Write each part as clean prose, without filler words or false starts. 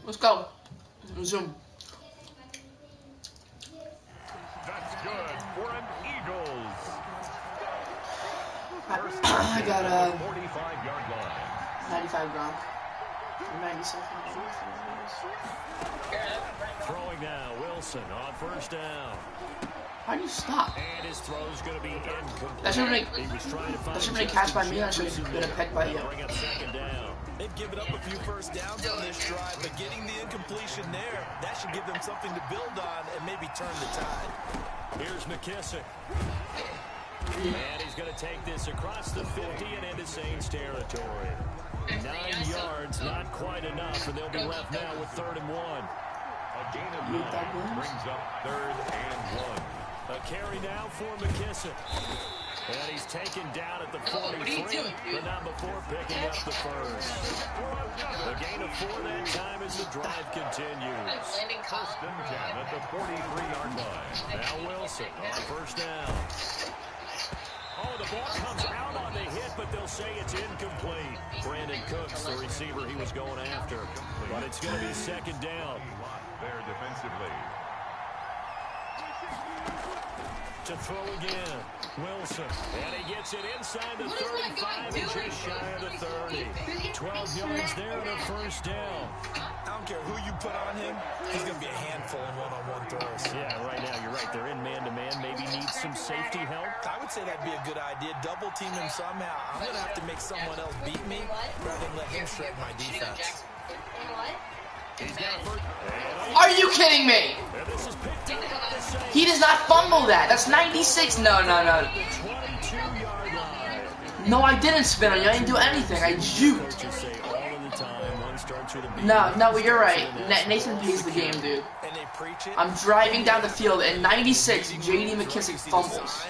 Let's go. Zoom. That's good for an Eagles. I got a 45-yard line. 95 Gronk. 97. Throwing now, Wilson on first down. How do you stop? And his throw's going to be incomplete. That should have been a catch by me. That should have been a pick by you. Bring up second down. They've given up a few first downs on this drive, but getting the incompletion there, that should give them something to build on and maybe turn the tide. Here's McKissick. And he's going to take this across the 50 and into Saints territory. 9 yards, not quite enough, and they'll be left now with 3rd and 1. A gain of 9 brings up 3rd and 1. A carry now for McKissick. And he's taken down at the 43, but not before picking up the first. A gain of 4 that time as the drive continues. 1st and 10 at the 43-yard line. Now Wilson on first down. Oh, the ball comes out on the hit, but they'll say it's incomplete. Brandon Cooks, the receiver he was going after. But it's going to be 2nd down. There defensively. To throw again, Wilson, and he gets it inside the 35 and just shy of the 30. 12 yards there and a 1st down. I don't care who you put on him, he's going to be a handful in one-on-one throws. Yeah, right now you're right. They're in man-to-man. Maybe needs some safety help. I would say that'd be a good idea. Double team him somehow. I'm going to have to make someone else beat me rather than let him shred my defense. Are you kidding me? He does not fumble that. That's 96. No. No, I didn't spin on you. I didn't do anything. I juked. No, you're right. Nathan pays the game, dude. I'm driving down the field, and 96, J.D. McKissick fumbles.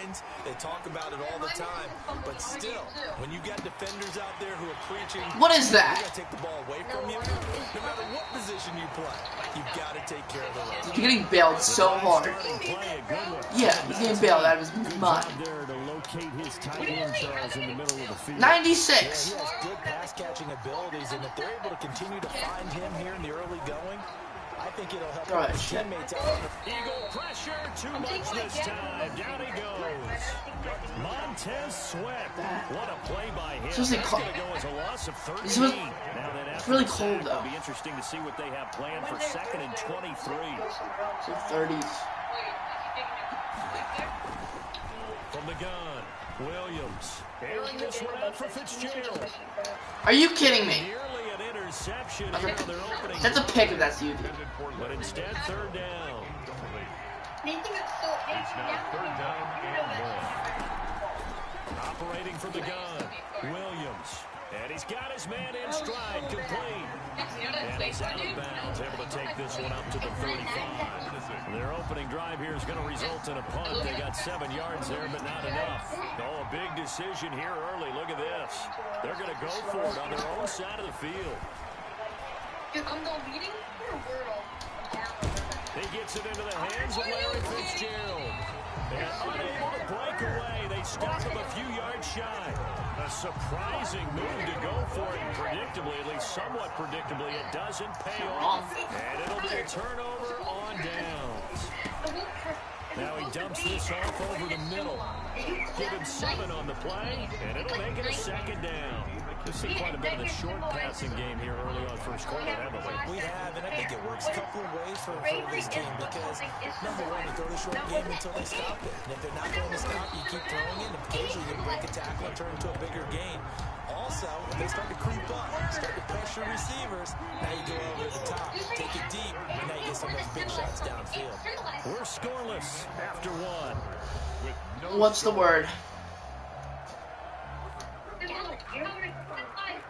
They talk about it all the time, but still, when you got defenders out there who are preaching, what is that? You gotta take the ball away from you. No matter what position you play, you've got to take care of the run. You're getting bailed so hard. Yeah, he's getting bailed out of his mind. 96. He has good pass catching abilities, and if they're able to continue to find him here in the early going, I think it'll help his teammates out. Eagle pressure, too much this time. Down he goes. Montez Sweat. What a play by him. It's really cold. It's really cold, though. It'll be interesting to see what they have planned for 2nd and 23. So 30s. From the gun, Williams. Airing this one out for Fitzgerald. Are you kidding me? Nearly an interception. That's a pick if that's you, dude. But instead, 3rd down. It's now 3rd down and 1. Operating from the gun, Williams. And he's got his man in stride, complete. And he's out of bounds, able to take this one up to the 35. Their opening drive here is going to result in a punt. They got 7 yards there, but not enough. Oh, a big decision here early. Look at this. They're going to go for it on their own side of the field. He gets it into the hands of Larry Fitzgerald. And unable to break away, they stop him a few yards shy. A surprising move to go for it, predictably, at least somewhat predictably, it doesn't pay off. And it'll be a turnover on downs. Now he dumps this off over the middle. Give him 7 on the play, and it'll make it a 2nd down. We've seen quite a bit of a short passing game here early on first quarter, haven't we? We have, and I think it works a couple of ways for this team because, number one, you throw the short game until they stop it. And if they're not going to stop, you keep throwing it, and occasionally you can break a tackle and turn into a bigger gain. Also, if they start to creep up, start to pressure receivers, now you go over the top, take it deep, and now you get some of those big shots downfield. We're scoreless after 1. What's the word?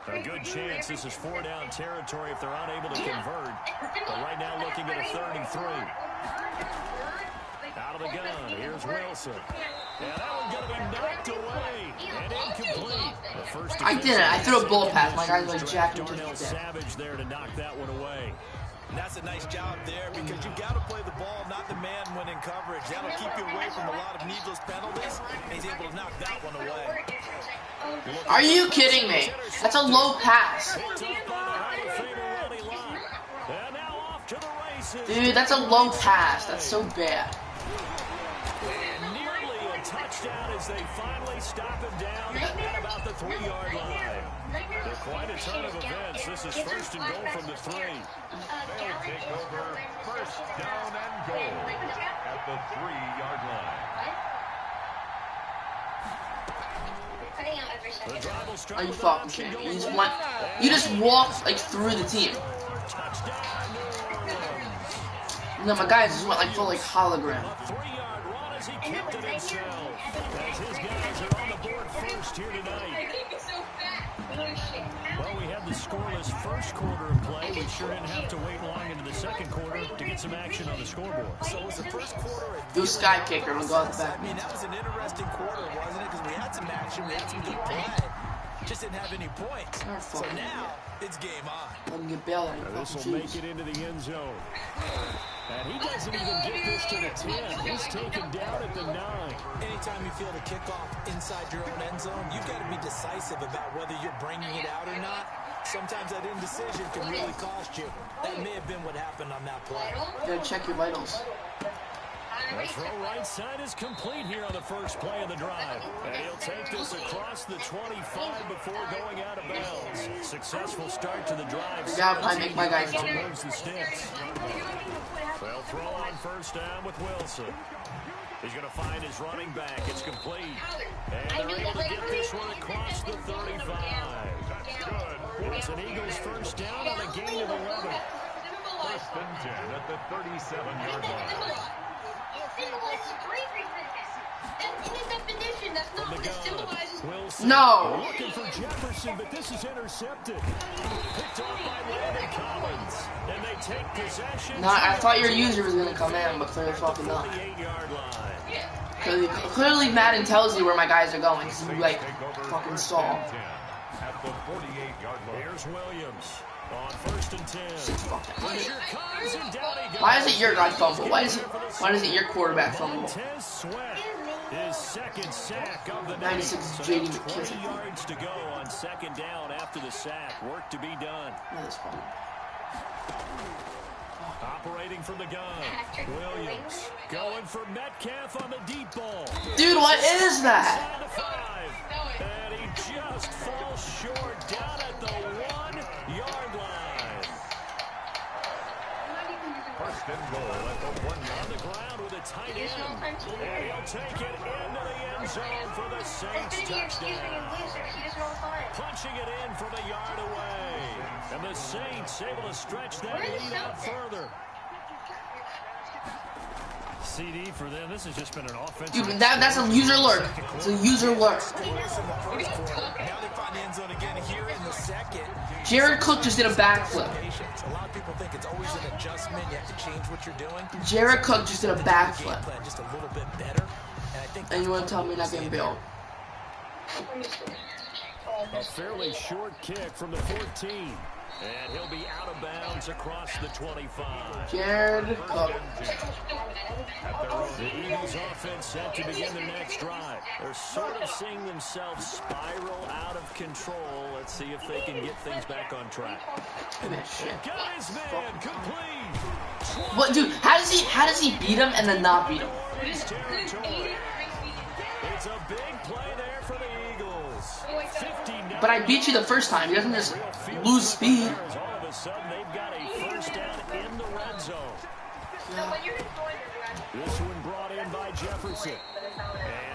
A good chance this is 4-down territory if they're unable to convert. But right now looking at a 3rd and 3. Out of the gun, here's Wilson. And that one's going to be knocked away and incomplete. I didn't. I threw a bullet pass. My guy's like Jack into the Savage there to knock that one away. And that's a nice job there because you've got to play the ball, not the man when in coverage. That'll keep you away from a lot of needless penalties. And he's able to knock that one away. Are you kidding me? That's a low pass. And Dude, that's a low pass. That's so bad. And nearly a touchdown as they finally stop him down at about the 3-yard line. They're quite a turn of events. This is first and goal from the 3. They'll take over first down and goal at the 3-yard line. Are you fucking kidding me? You just walked like through the team. No, my guys just went like full like hologram. A 3-yard run as he kept it himself. As his guys are on the board first here tonight. Well, we had the scoreless first quarter of play. We sure didn't have to wait long into the second quarter to get some action on the scoreboard. So it was the first quarter. Do sky kicker and go out the back. I mean, that was an interesting quarter, wasn't it? Because we had some action, we had some good play. Just didn't have any points. So now it's game on. Let him get bailed out. This will make it into the end zone. And he doesn't even get this to the 10. He's taken down at the 9. Anytime you feel the kickoff inside your own end zone, you've got to be decisive about whether you're bringing it out or not. Sometimes that indecision can really cost you. That may have been what happened on that play. You gotta check your vitals. The throw right side is complete here on the first play of the drive. And he'll take this across the 25 before going out of bounds. Successful start to the drive. I make my guys do. Moves the sticks. They'll throw on first down with Wilson. He's going to find his running back. It's complete. And they're able to get this one across the 35. Good. It's an Eagles first down on a gain of 11. First and 10 at the 37-yard line. No. Looking for Jefferson, but this is intercepted. Picked off by Landon Collins. And they take possession. No, I thought your user was gonna come in, but clearly fucking not. 48-yard Clearly, line. clearly Madden tells you where my guys are going, because you like fucking saw. At the 48-yard line. Here's Williams on first and 10. Pressure comes and down he goes. Why is it your guy fumble? Why is it your quarterback fumble? Montez Sweat, his second sack of the night. 96 So JD 20 McKissick. yards to go on second down after the sack. Work to be done. No, that's fine. Operating from the gun. Williams going for Metcalf on the deep ball. Dude, what is that? Inside the 5. And he just falls short down at the 1-yard line. First and goal at the 1 On yard the ground with a tight end. And he'll take it into the end zone for the Saints touchdown. Punching it in from a yard away. And the Saints able to stretch that lead out further. CD for them. This has just been an offensive. Dude, that's a user lurk. It's a user lurk. Now they find the end zone again here in the second. Jared Cook just did a backflip. A lot of people think it's always an adjustment. You have to change what you're doing. Jared Cook just did a backflip. Just a little bit better. And I think And you want to tell me not getting bailed? A fairly short kick from the 14. And he'll be out of bounds across the 25. Jared Cook. The Eagles offense set to begin their next drive. They're sort of seeing themselves spiral out of control. Let's see if they can get things back on track. Got his man complete. What, dude? How does he beat him and then not beat him? It's a big play there for the Eagles. 59. But I beat you the first time. He doesn't just lose speed. All of a sudden, they've got a first down in the red zone. This one brought in by Jefferson.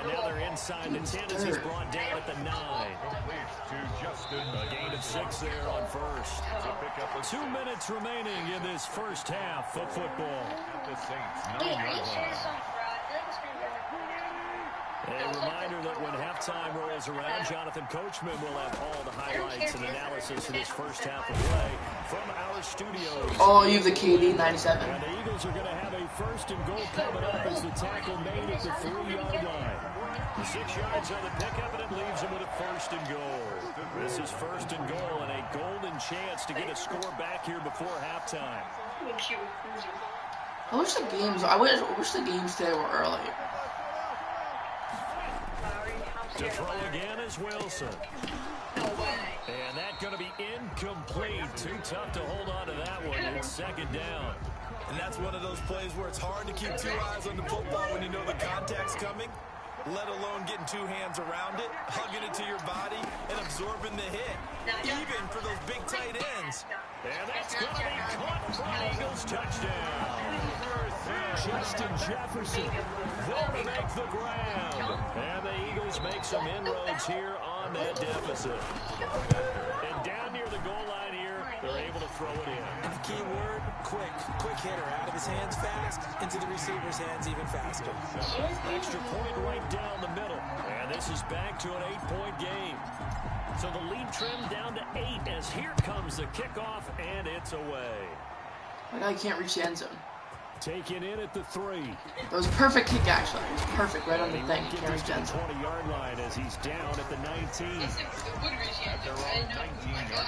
And now they're inside the 10 as he's brought down at the 9. A gain of 6 there on first. 2 minutes remaining in this first half of football. At the Saints 9-yard line. A reminder that when halftime rolls around, Jonathan Coachman will have all the highlights and analysis of this first half of play from our studios. Oh, you have the KD 97. And the Eagles are going to have a first and goal coming up as the tackle made at the 3-yard line. 6 yards on the pickup, and it leaves them with a first and goal. This is first and goal and a golden chance to get a score back here before halftime. I wish the games today were early. To throw again is Wilson. And that's going to be incomplete. Too tough to hold on to that one. It's second down. And that's one of those plays where it's hard to keep two eyes on the football when you know the contact's coming, let alone getting two hands around it, hugging it to your body, and absorbing the hit, even for those big tight ends. And that's going to be caught for an Eagles touchdown. Justin Jefferson there to make the grab. And the Eagles make some inroads here on that deficit. And down near the goal line here, they're able to throw it in. And the key word, quick. Quick hitter. Out of his hands fast, into the receiver's hands even faster. Extra point right down the middle. And this is back to an 8-point game. So the lead trimmed down to 8 as here comes the kickoff, and it's away. My guy can't reach the end zone. Taken in at the 3. That was a perfect kick, actually. It was perfect, right on the thing. He Can't reach the end zone. 20-yard line as he's down at the 19.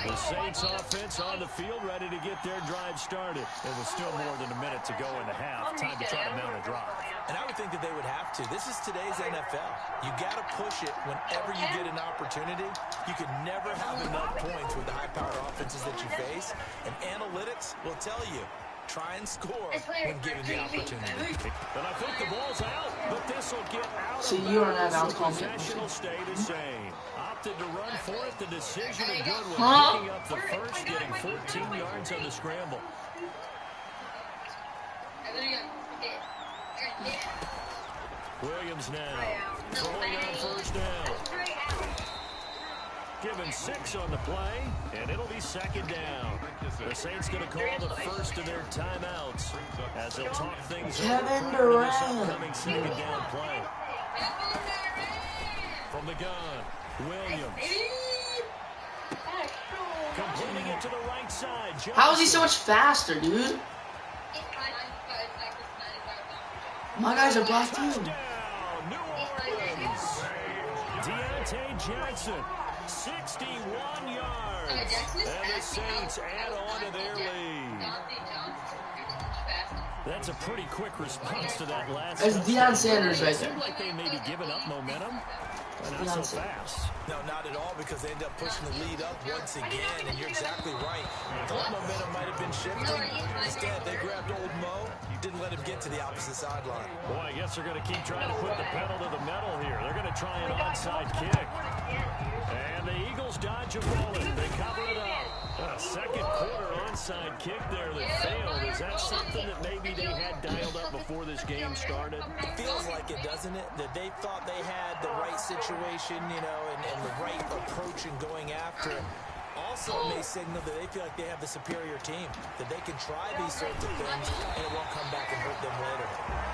The Saints offense on the field, ready to get their drive started. It was still more than a minute to go in the half. Time to try to mount a drive. And I would think that they would have to. This is today's NFL. You got to push it whenever you get an opportunity. You can never have enough points with the high-powered offenses that you face. And analytics will tell you, try and score when given the opportunity. And I think the ball's out, but this will get out. So you are not out calling it. Possession will stay the same. Opted to run for it. The decision a good one. Picking up the first, getting 14 yards on the scramble. Williams now throwing on first down. Given 6 on the play, and it'll be second down. The Saints going to call the first of their timeouts as they'll talk things over prior to this upcoming second down play. From the gun, Williams. Completing it to the right side. How is he so much faster, dude? My guys are blocked too. New Orleans. Deontay Johnson, 61 yards. And the Saints add on to their lead. That's a pretty quick response to that last. It's Deion Sanders right there. It seemed like they may be giving up momentum. Not so fast. No, not at all, because they end up pushing the lead up once again, and you're exactly right. Thought momentum might have been shifting. Instead, they grabbed old Mo, didn't let him get to the opposite sideline. Boy, I guess they're going to keep trying to put the pedal to the metal here. They're going to try an onside kick. And the Eagles dodge a bullet. They cover it up. A second quarter onside kick there that failed. Is that something that maybe they had dialed up before this game started? It feels like it, doesn't it? That they thought they had the right situation, you know, and the right approach in going after it. Also, it may signal that they feel like they have the superior team, that they can try these sorts of things, and it won't come back and hurt them later.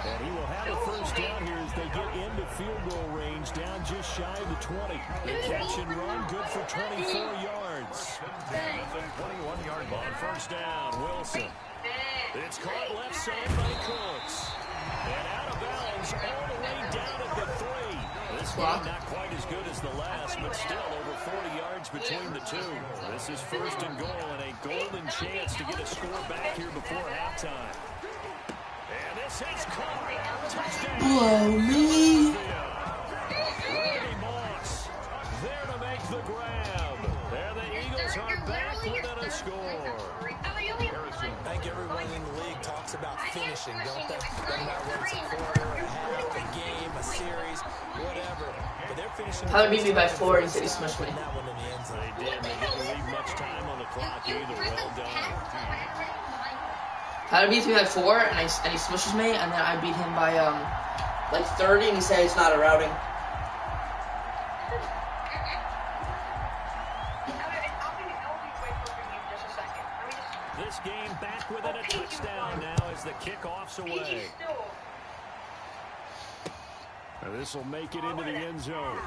And he will have a first down here as they get into field goal range, down just shy of the 20. The catch and run, good for 24 yards. 21-yard line. On first down, Wilson. It's caught left side by Cooks. And out of bounds all the way down at the 3. This game not quite as good as the last, but still over 40 yards between the two. This is first and goal and a golden chance to get a score back here before halftime. And this is caught. Touchdown. Blow me. Randy Moss there to make the grab. And the Eagles are back within a score. I think everyone in the league talks about finishing, don't they? Doesn't matter whether it's a quarter, a half, a game, a series, whatever. But they're finishing. Tyler beat me by 4 and said he smushed me. That one in the end zone. They did. They didn't leave much time on the clock either. Well done. Tyler beats me by 4 and he smushes me, and then I beat him by like 30, and he said it's not a routing. This game back within a touchdown now as the kickoff's away. This will make it into the end zone.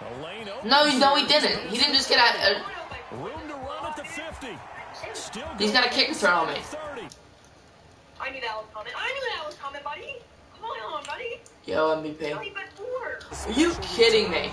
A lane open. No, he didn't. He didn't just get out. Room to run at the 50. Still He's got a kick return on me. 30. I knew that was coming. Buddy. Come on, buddy. Yo, MVP. Only but 4. Are you kidding me?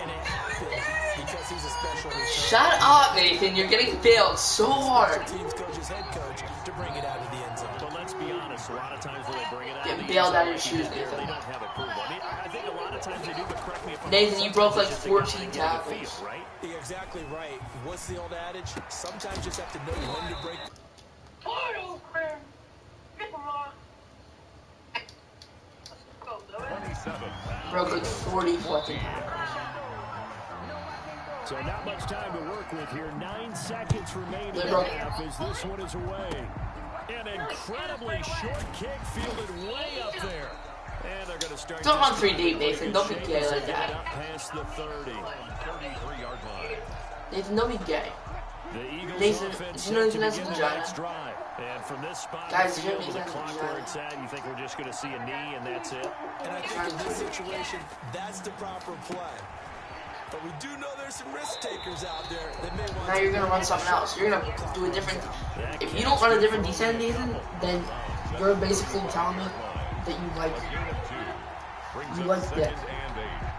And it happened because he's a special return. Shut up, Nathan. You're getting failed so hard. Team's coach's head coach to bring it out of the end zone. But let's be honest, a lot of times when they bring it out, Get bailed out of your shoes, they Nathan. don't have approval. I mean, I think a lot of times they do, but correct me if I'm Nathan, you broke like just think 14 they got the tackles. field, right? exactly right. What's the old adage? Sometimes you just have to know when to break. Broke like 40 fucking tackles. So not much time to work with here. 9 seconds remaining in the half as this one is away. An incredibly short kick fielded way up there. And they're going to start. Don't run 3 deep, Nathan. Don't be gay like that. Up past the 30. 33-yard line. Nathan, don't be gay. The Eagles Nathan, offense you know Nathan has a begin the vagina. next drive. And from this spot, Guys, the you know field with Nathan the has a clock where vagina. it's at, you think we're just going to see a knee and that's it? And I think in this situation, that's the proper play. But we do know there's some risk takers out there that may want. Now you're gonna run something else. You're gonna do a different. If you don't run a different descent, Nathan, then you're basically telling me that you like dick.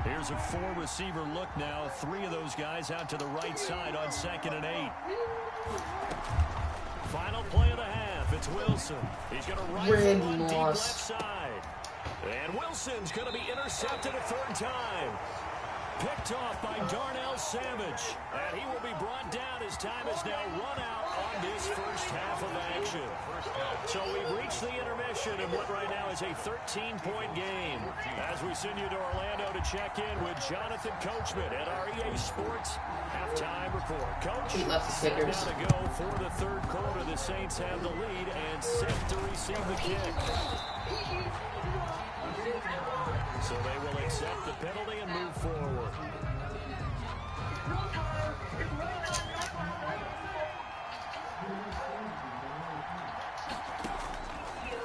Here's a 4-receiver look now. 3 of those guys out to the right side on 2nd and 8. Final play of the half. It's Wilson. He's going to rifle on deep left side. And Wilson's going to be intercepted a 3rd time. Picked off by Darnell Savage. And he will be brought down as time is now run out on this first half of action. So we've reached the intermission in what right now is a 13-point game. As we send you to Orlando to check in with Jonathan Coachman at our EA Sports halftime report. Coach, now to go for the 3rd quarter. The Saints have the lead and set to receive the kick. So they will accept the penalty and move forward.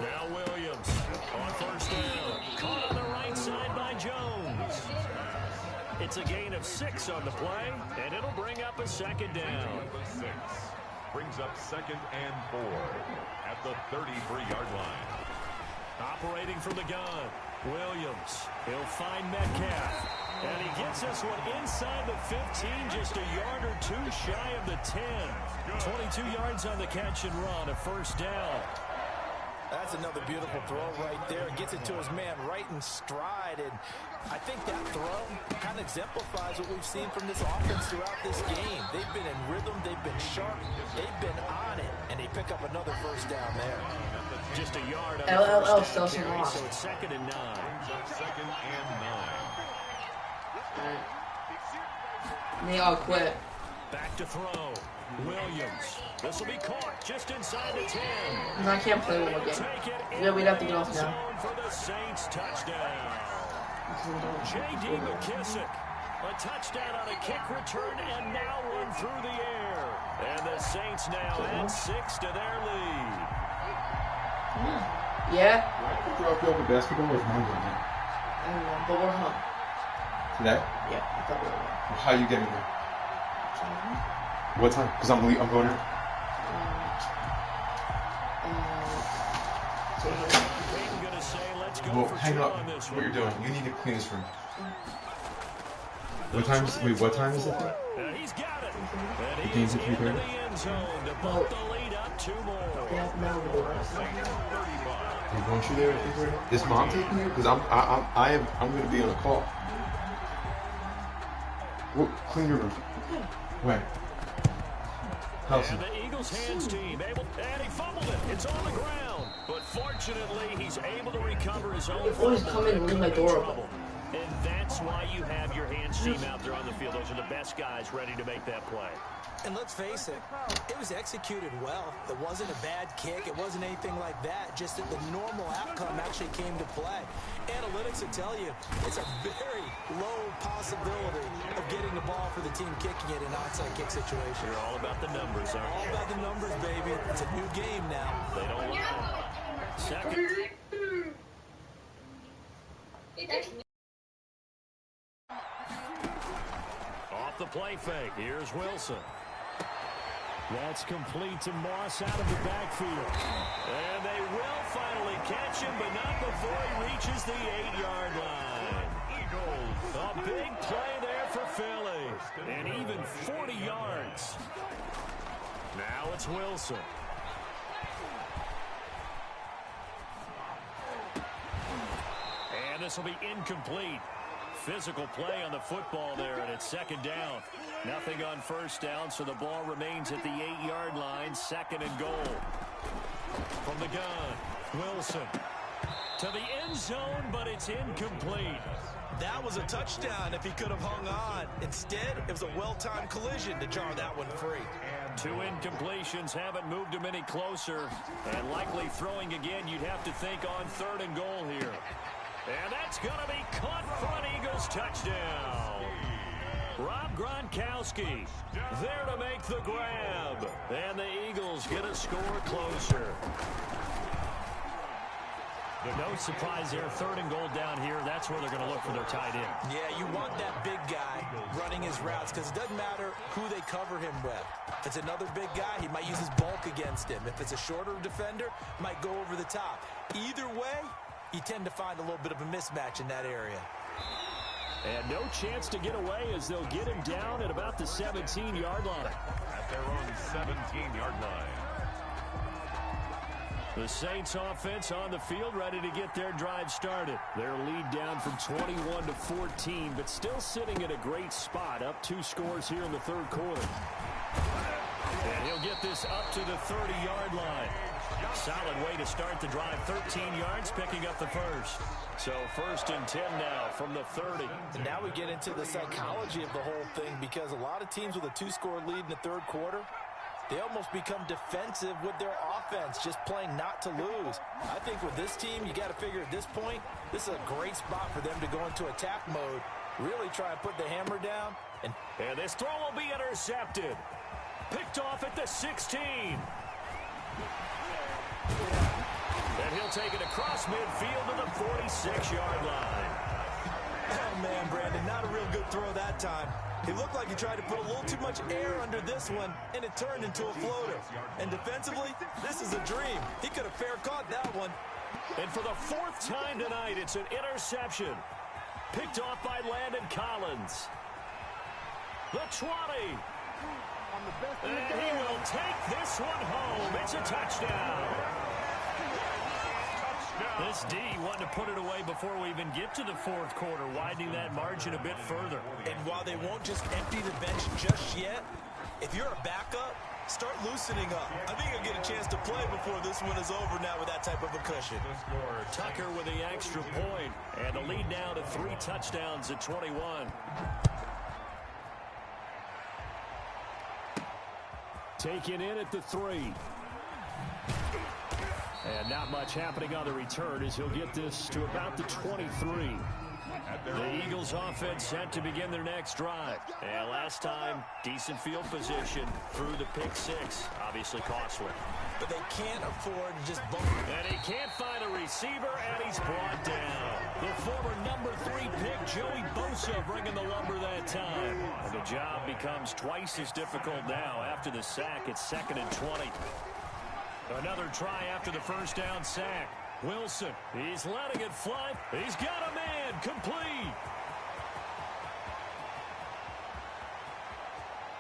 Now Williams on 1st down. Caught on the right side by Jones. It's a gain of 6 on the play, and it'll bring up a 2nd down. 6 brings up 2nd and 4 at the 33-yard line. Operating from the gun, Williams. He'll find Metcalf. And he gets this one inside the 15, just a yard or 2 shy of the 10. 22 yards on the catch and run, a 1st down. That's another beautiful throw right there. Gets it to his man right in stride. And I think that throw kind of exemplifies what we've seen from this offense throughout this game. They've been in rhythm. They've been sharp. They've been on it. And they pick up another 1st down there. Just a yard on LLL the 1st down carry, so so it's 2nd and 9. 2nd and 9. They all quit. Back to throw. Williams. This will be caught just inside the 10. No, I can't play one more game. Yeah, we'd have to get off now. For the Saints touchdown. J.D. McKissick. A touchdown on a kick return and now one through the air. And the Saints now add 6 to their lead. Yeah? Why drop you off at basketball with Monday night? I don't know, but we're home. Today? Yeah, I thought we were home. Well, how are you getting there? What time? Because I'm going there. Well, hang up what you're doing. You need to clean this room. What time is? Wait, what time is it? He's got it. The game's at 3:30. Are you going through there at 3:30? Is Mom taking you? Because I'm going to be on a call. Well, clean your room. When? And the Eagles hands team able, and he fumbled it. It's on the ground, but fortunately he's able to recover his own. Always come in and leave my door open. And that's why you have your hands team out there on the field. Those are the best guys ready to make that play. And let's face it, it was executed well. It wasn't a bad kick. It wasn't anything like that. Just that the normal outcome actually came to play. Analytics will tell you it's a very low possibility of getting the ball for the team kicking it in an onside kick situation. You're all about the numbers, aren't you? All about the numbers, baby. It's a new game now. They don't lie. Second. Off the play fake. Here's Wilson. That's complete to Moss out of the backfield. And they will finally catch him, but not before he reaches the 8-yard line. Eagles. A big play there for Philly. And even 40 yards. Now it's Wilson. And this will be incomplete. physical play on the football there, and it's second down. Nothing on first down, so the ball remains at the 8-yard line, second and goal. From the gun, Wilson to the end zone, but it's incomplete. That was a touchdown if he could have hung on. Instead, it was a well-timed collision to jar that one free. 2 incompletions haven't moved him any closer, and likely throwing again, you'd have to think on third and goal here. And that's going to be caught for an Eagles touchdown. Rob Gronkowski there to make the grab, and the Eagles get a score closer. No surprise there, third and goal down here. That's where they're going to look for their tight end. Yeah, you want that big guy running his routes because it doesn't matter who they cover him with. If it's another big guy, he might use his bulk against him. If it's a shorter defender, might go over the top. Either way, you tend to find a little bit of a mismatch in that area. And no chance to get away as they'll get him down at about the 17-yard line. At their own 17-yard line. The Saints offense on the field, ready to get their drive started. Their lead down from 21 to 14, but still sitting at a great spot, up 2 scores here in the third quarter. And he'll get this up to the 30-yard line. Solid way to start the drive, 13 yards, picking up the first. So first and 10 now from the 30. And now we get into the psychology of the whole thing, because a lot of teams with a 2-score lead in the third quarter, they almost become defensive with their offense, just playing not to lose. I think with this team, you got to figure at this point, this is a great spot for them to go into attack mode, really try and put the hammer down. And this throw will be intercepted. Picked off at the 16. And he'll take it across midfield to the 46-yard line. Oh, man, Brandon, not a real good throw that time. It looked like he tried to put a little too much air under this one, and it turned into a floater. And defensively, this is a dream. He could have fair caught that one. And for the 4th time tonight, it's an interception. Picked off by Landon Collins. The 20. And he will take this one home. It's a touchdown. This D wanted to put it away before we even get to the fourth quarter, widening that margin a bit further. And while they won't just empty the bench just yet, if you're a backup, start loosening up. I think you'll get a chance to play before this one is over now with that type of a cushion. Tucker with the extra point, and the lead now to 3 touchdowns at 21. Taken in at the 3. And not much happening on the return as he'll get this to about the 23. The Eagles offense set to begin their next drive. And last time, decent field position through the pick 6. Obviously costly. But they can't afford to just bump. And he can't find a receiver, and he's brought down. The former number 3 pick, Joey Bosa, bringing the lumber that time. And the job becomes twice as difficult now after the sack. It's 2nd and 20. Another try after the first down sack. Wilson, he's letting it fly. He's got a man, complete.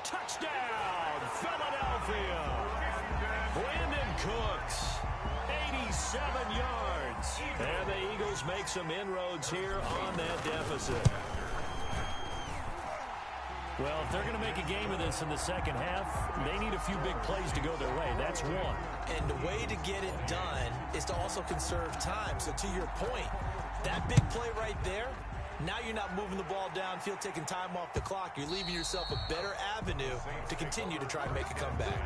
Touchdown, Philadelphia. Brandon Cooks, 87 yards. And the Eagles make some inroads here on that deficit. Well, if they're going to make a game of this in the second half, they need a few big plays to go their way. That's one. And the way to get it done is to also conserve time. So to your point, that big play right there, now you're not moving the ball downfield, taking time off the clock. You're leaving yourself a better avenue to continue to try and make a comeback.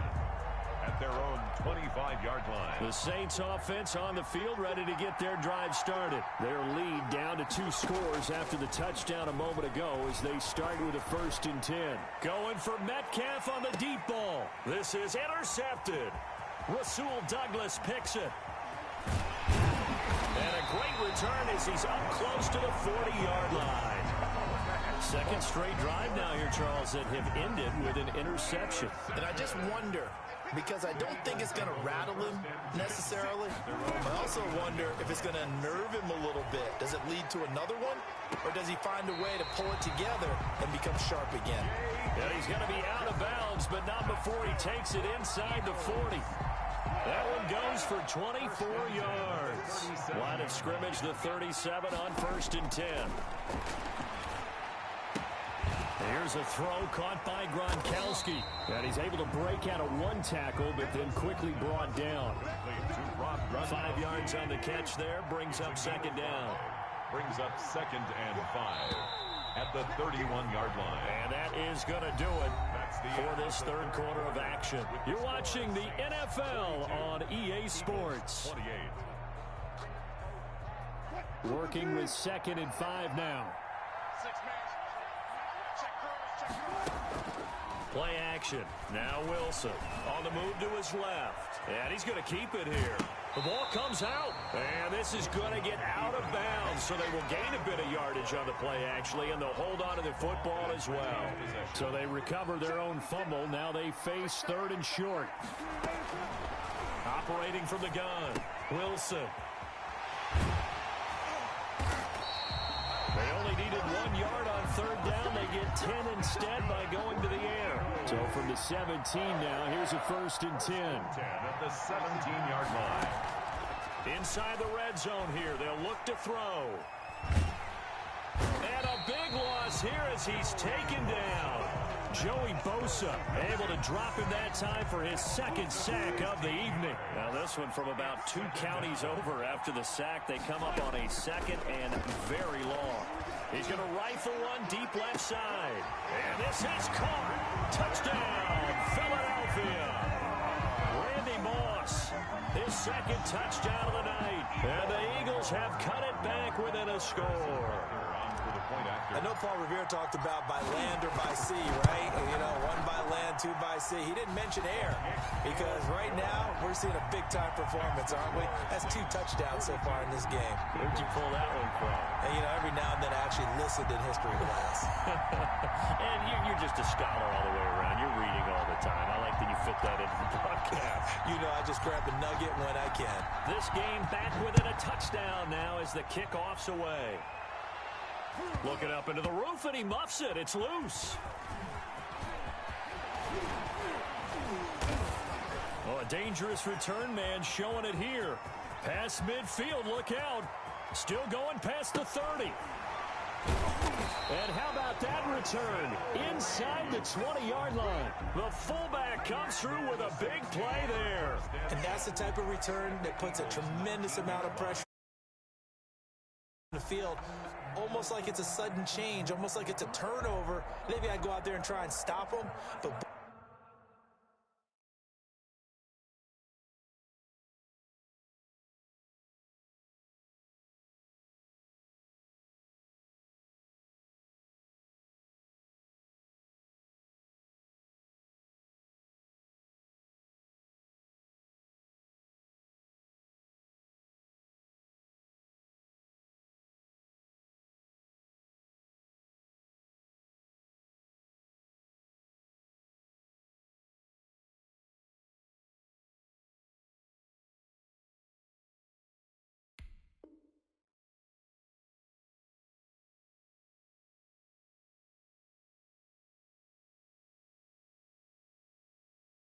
At their own 25-yard line. The Saints offense on the field, ready to get their drive started. Their lead down to 2 scores after the touchdown a moment ago as they start with a 1st and 10. Going for Metcalf on the deep ball. This is intercepted. Rasul Douglas picks it. And a great return as he's up close to the 40-yard line. Second straight drive now here, Charles, that have ended with an interception. And I just wonder, because I don't think it's going to rattle him necessarily. I also wonder if it's going to unnerve him a little bit. Does it lead to another one? Or does he find a way to pull it together and become sharp again? Yeah, he's going to be out of bounds, but not before he takes it inside the 40. That one goes for 24 yards. Line of scrimmage, the 37 on 1st and 10. Here's a throw caught by Gronkowski. And he's able to break out of one tackle, but then quickly brought down. 5 yards on the catch there. Brings up second down. Brings up 2nd and 5 at the 31-yard line. And that is going to do it for this third quarter of action. You're watching the NFL on EA Sports. 28. Working with 2nd and 5 now. Play action. Now Wilson on the move to his left. And he's going to keep it here. The ball comes out. And this is going to get out of bounds. So they will gain a bit of yardage on the play, actually. And they'll hold on to the football as well. So they recover their own fumble. Now they face 3rd and short. Operating from the gun. Wilson. They only needed 1 yard on 3rd down. They get 10 instead by going to the air. So from the 17 now, here's a 1st and 10. 10 at the 17-yard line. Inside the red zone here. They'll look to throw. And a big loss here as he's taken down. Joey Bosa able to drop him that time for his 2nd sack of the evening. Now this one from about 2 counties over after the sack. They come up on a 2nd and very long. He's going to rifle one deep left side. And this is caught. Touchdown, Philadelphia. Randy Moss, his 2nd touchdown of the night. And the Eagles have cut it back within a score. I know Paul Revere talked about by land or by sea, right? You know, 1 by land, 2 by sea. He didn't mention air because right now we're seeing a big-time performance, aren't we? That's 2 touchdowns so far in this game. Where'd you pull that one from? And, you know, every now and then I actually listened in history class. And you're just a scholar all the way around. You're reading all the time. I like that you fit that into the broadcast. You know, I just grab the nugget when I can. This game back within a touchdown now as the kickoff's away. Looking up into the roof, and he muffs it. It's loose. Oh, a dangerous return man showing it here. Past midfield, look out. Still going past the 30. And how about that return? Inside the 20-yard line. The fullback comes through with a big play there. And that's the type of return that puts a tremendous amount of pressure on the field. Almost like it's a sudden change, almost like it's a turnover. Maybe I go out there and try and stop them, but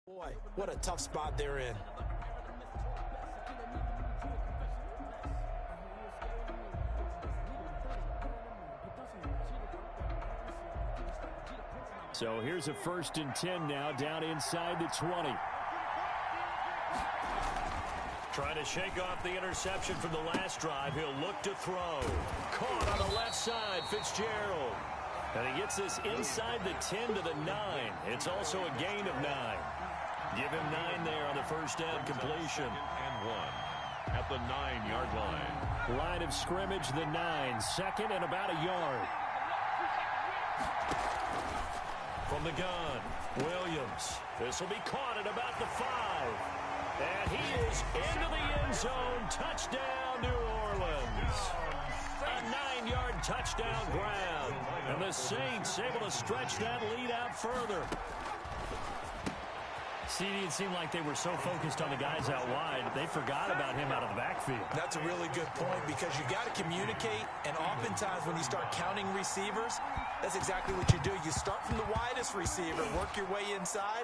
boy, what a tough spot they're in. So here's a 1st and 10 now, down inside the 20. Trying to shake off the interception from the last drive. He'll look to throw. Caught on the left side, Fitzgerald. And he gets this inside the 10 to the 9. It's also a gain of 9. Give him 9 there on the first down completion. 2nd and 1 at the 9-yard line. Line of scrimmage, the 9. 2nd and about a yard. From the gun, Williams. This will be caught at about the 5. And he is into the end zone. Touchdown, New Orleans. A 9-yard touchdown grab. And the Saints able to stretch that lead out further. CD, it seemed like they were so focused on the guys out wide, they forgot about him out of the backfield. That's a really good point because you got to communicate, and oftentimes when you start counting receivers, that's exactly what you do. You start from the widest receiver, work your way inside.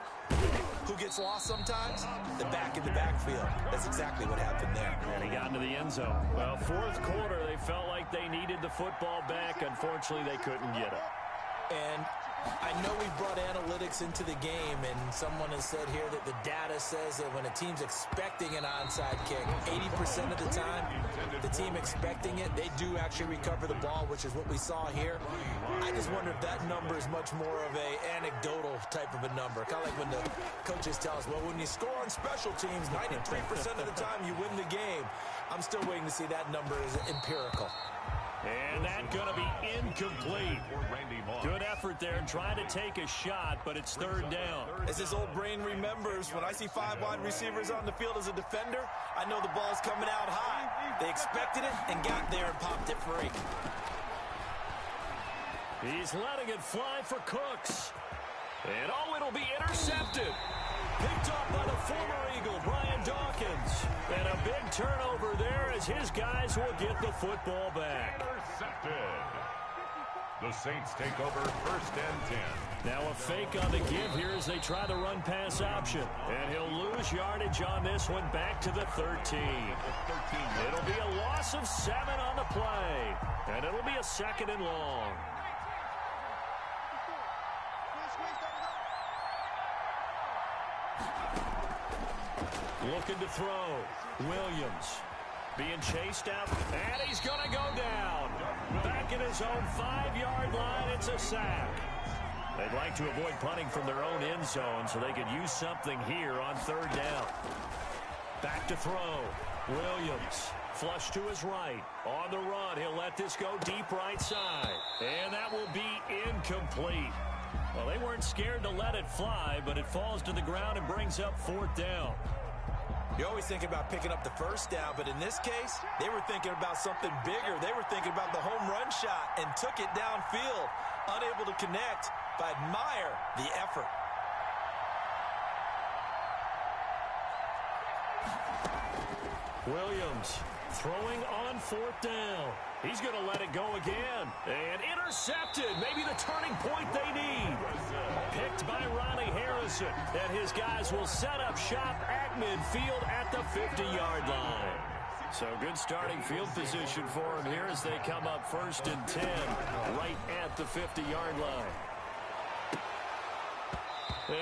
Who gets lost sometimes? The back in the backfield. That's exactly what happened there. And he got into the end zone. Well, 4th quarter, they felt like they needed the football back. Unfortunately, they couldn't get it. And I know we brought analytics into the game, and someone has said here that the data says that when a team's expecting an onside kick, 80% of the time, the team expecting it, they do actually recover the ball, which is what we saw here. I just wonder if that number is much more of a anecdotal type of a number. Kind of like when the coaches tell us, well, when you score on special teams, 93% of the time you win the game. I'm still waiting to see that number is empirical. And that's going to be incomplete. Good effort there trying to take a shot, but it's third down. As his old brain remembers, when I see 5 wide receivers on the field as a defender, I know the ball's coming out high. They expected it and got there and popped it free. He's letting it fly for Cooks. And it'll be intercepted. Picked off by the former Eagle, Brian Dawkins. And a big turnover there as his guys will get the football back. Intercepted. The Saints take over 1st and 10. Now a fake on the give here as they try the run-pass option. And he'll lose yardage on this one back to the 13. It'll be a loss of 7 on the play. And it'll be a 2nd and long. Looking to throw. Williams being chased out, and he's going to go down. Back in his own 5-yard line, it's a sack. They'd like to avoid punting from their own end zone so they could use something here on 3rd down. Back to throw. Williams flush to his right. On the run, he'll let this go deep right side. And that will be incomplete. Well, they weren't scared to let it fly, but it falls to the ground and brings up 4th down. You always think about picking up the 1st down, but in this case, they were thinking about something bigger. They were thinking about the home run shot and took it downfield. Unable to connect, but I admire the effort. Williams throwing on 4th down. He's going to let it go again. And intercepted. Maybe the turning point they need. Picked by Ronnie Harrison. And his guys will set up shop at midfield at the 50-yard line. So good starting field position for him here as they come up 1st and 10 right at the 50-yard line.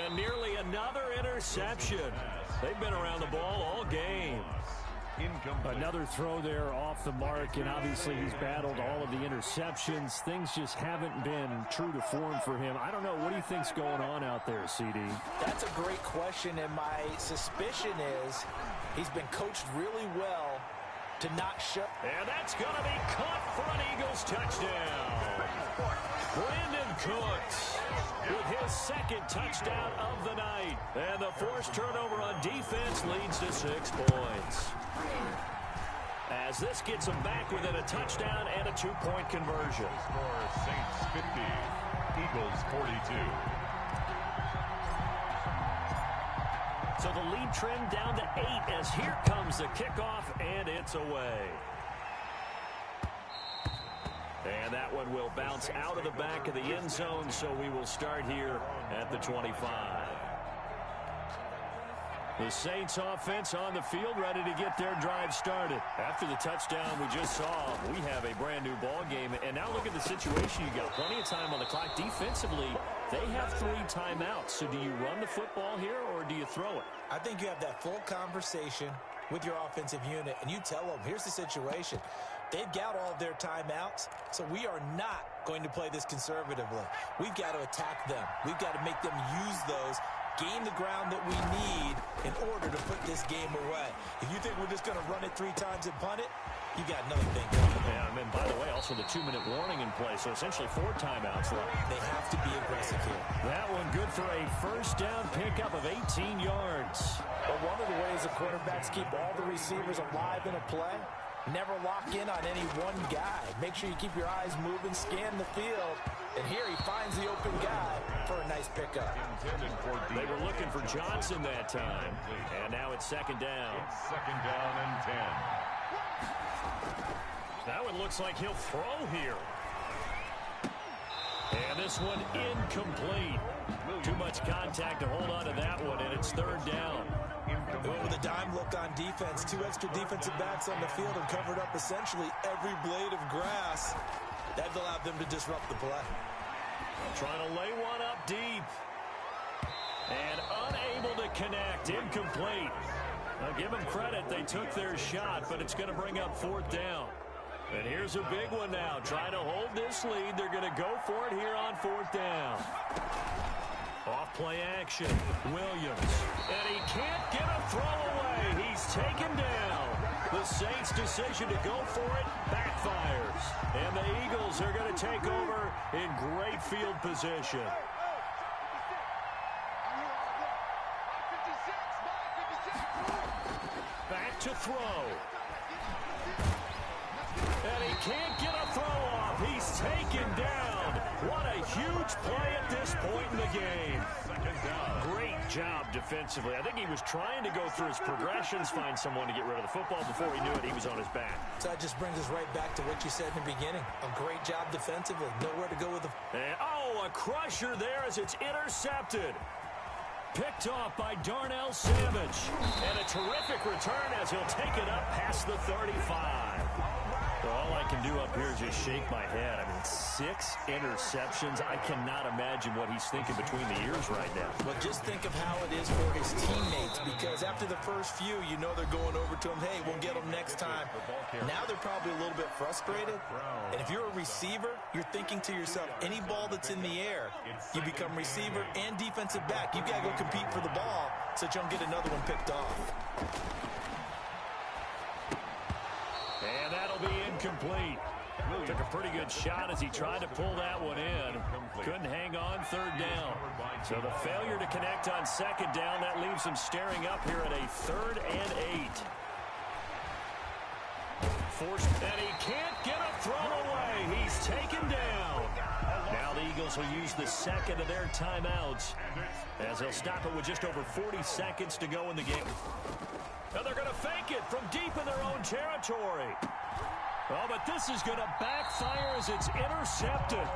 And nearly another interception. They've been around the ball all game. Another throw there off the mark, and obviously he's battled all of the interceptions. Things just haven't been true to form for him. I don't know. What do you think's going on out there, CD? That's a great question, and my suspicion is he's been coached really well to not show. And that's going to be caught for an Eagles touchdown. Brandon Cooks with his 2nd touchdown of the night. And the forced turnover on defense leads to 6 points. As this gets them back within a touchdown and a 2-point conversion. Score Saints 50, Eagles 42. So the lead trimmed down to 8 as here comes the kickoff, and it's away. And that one will bounce out of the back of the end zone, so we will start here at the 25. The Saints offense on the field ready to get their drive started. After the touchdown we just saw, we have a brand new ball game. And now look at the situation. You got plenty of time on the clock. Defensively, they have 3 timeouts. So do you run the football here or do you throw it? I think you have that full conversation with your offensive unit, and you tell them, here's the situation. They've got all of their timeouts, so we are not going to play this conservatively. We've got to attack them. We've got to make them use those, gain the ground that we need in order to put this game away. If you think we're just going to run it 3 times and punt it, you got another thing going. Yeah, and then, by the way, also the 2-minute warning in play, so essentially 4 timeouts left. They have to be aggressive here. That one good for a 1st down pickup of 18 yards. But one of the ways the quarterbacks keep all the receivers alive in a play, never lock in on any one guy. Make sure you keep your eyes moving, scan the field. And here he finds the open guy for a nice pickup. They were looking for Johnson that time. And now it's 2nd down. It's 2nd down and 10. That one looks like he'll throw here. And this one incomplete. Too much contact to hold on to that one, and it's 3rd down. With a dime look on defense, 2 extra defensive backs on the field and covered up essentially every blade of grass. That allowed them to disrupt the play. Trying to lay one up deep. And unable to connect. Incomplete. Now give them credit. They took their shot, but it's going to bring up 4th down. And here's a big one now. Trying to hold this lead. They're going to go for it here on 4th down. Off-play action. Williams. And he can't get a throw away. He's taken down. The Saints' decision to go for it backfires. And the Eagles are going to take over in great field position. Back to throw. And he can't get a throw off. He's taken down. What a huge play at this point in the game. Great job defensively. I think he was trying to go through his progressions, find someone to get rid of the football. Before he knew it, he was on his back. So that just brings us right back to what you said in the beginning. A great job defensively. Nowhere to go with the... And, a crusher there as it's intercepted. Picked off by Darnell Savage. And a terrific return as he'll take it up past the 35. All I can do up here is just shake my head. I mean, 6 interceptions. I cannot imagine what he's thinking between the ears right now. Well, just think of how it is for his teammates, because after the first few, you know they're going over to him, hey, we'll get them next time. Now they're probably a little bit frustrated. And if you're a receiver, you're thinking to yourself, any ball that's in the air, you become receiver and defensive back. You've got to go compete for the ball so that you don't get another one picked off. And that'll be incomplete. Took a pretty good shot as he tried to pull that one in. Couldn't hang on 3rd down. So the failure to connect on 2nd down, that leaves him staring up here at a 3rd and 8. Forced, and he can't get a throw away. He's taken down. Now the Eagles will use the 2nd of their timeouts as they'll stop it with just over 40 seconds to go in the game. And they're going to fake it from deep in their own territory. Oh, but this is going to backfire as it's intercepted.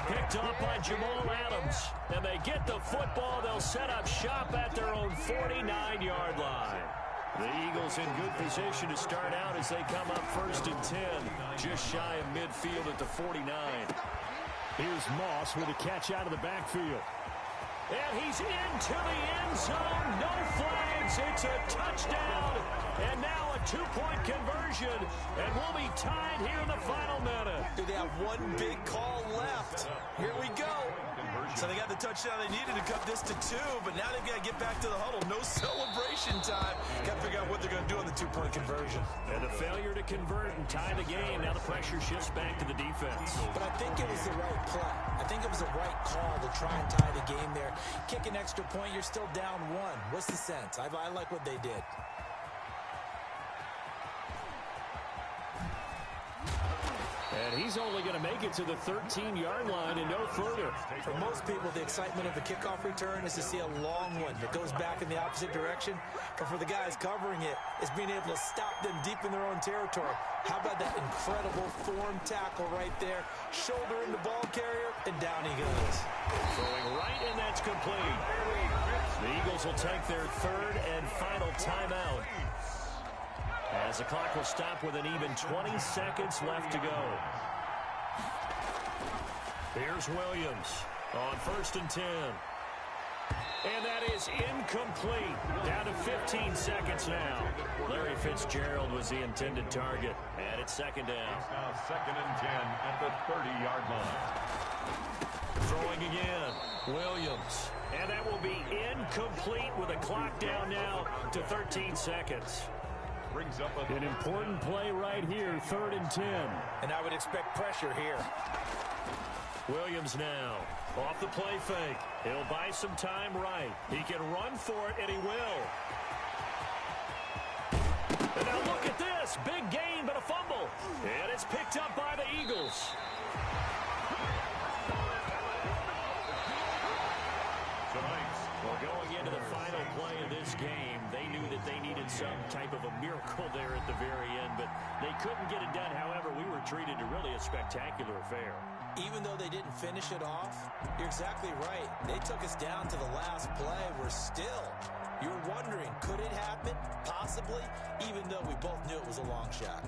Picked up by Jamal Adams. And they get the football. They'll set up shop at their own 49-yard line. The Eagles in good position to start out as they come up 1st and 10. Just shy of midfield at the 49. Here's Moss with a catch out of the backfield. And he's into the end zone. No flags. It's a touchdown. And now a 2-point conversion. And we'll be tied here in the final minute. Do they have one big call left? Here we go. So they got the touchdown they needed to cut this to 2, but now they've got to get back to the huddle. No celebration time. Got to figure out what they're going to do on the 2-point conversion. And the failure to convert and tie the game. Now the pressure shifts back to the defense. But I think it was the right play. I think it was the right call to try and tie the game there. Kick an extra point, you're still down 1. What's the sense? I like what they did. And he's only going to make it to the 13-yard line and no further. For most people, the excitement of the kickoff return is to see a long one that goes back in the opposite direction. But for the guys covering it, it's being able to stop them deep in their own territory. How about that incredible form tackle right there? Shoulder in the ball carrier, and down he goes. Throwing right, and that's complete. The Eagles will take their 3rd and final timeout, as the clock will stop with an even 20 seconds left to go. Here's Williams on 1st and 10. And that is incomplete. Down to 15 seconds now. Larry Fitzgerald was the intended target. And it's 2nd down. It's now 2nd and 10 at the 30-yard line. Throwing again. Williams. And that will be incomplete with a clock down now to 13 seconds. Brings up an important play right here, 3rd and 10. And I would expect pressure here. Williams now off the play fake. He'll buy some time right. He can run for it, and he will. And now look at this. Big gain, but a fumble. And it's picked up by the Eagles. Well, going into the final play of this game, they knew that they needed some type of a miracle there at the very end, but they couldn't get it done. However, we were treated to really a spectacular affair. Even though they didn't finish it off, you're exactly right. They took us down to the last play. You're wondering, could it happen? Possibly, even though we both knew it was a long shot.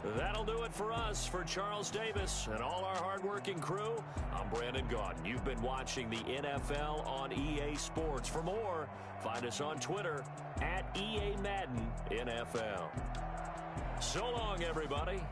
That'll do it for us. For Charles Davis and all our hardworking crew, I'm Brandon Gaudin. You've been watching the NFL on EA Sports. For more, find us on Twitter at EA Madden NFL. So long, everybody.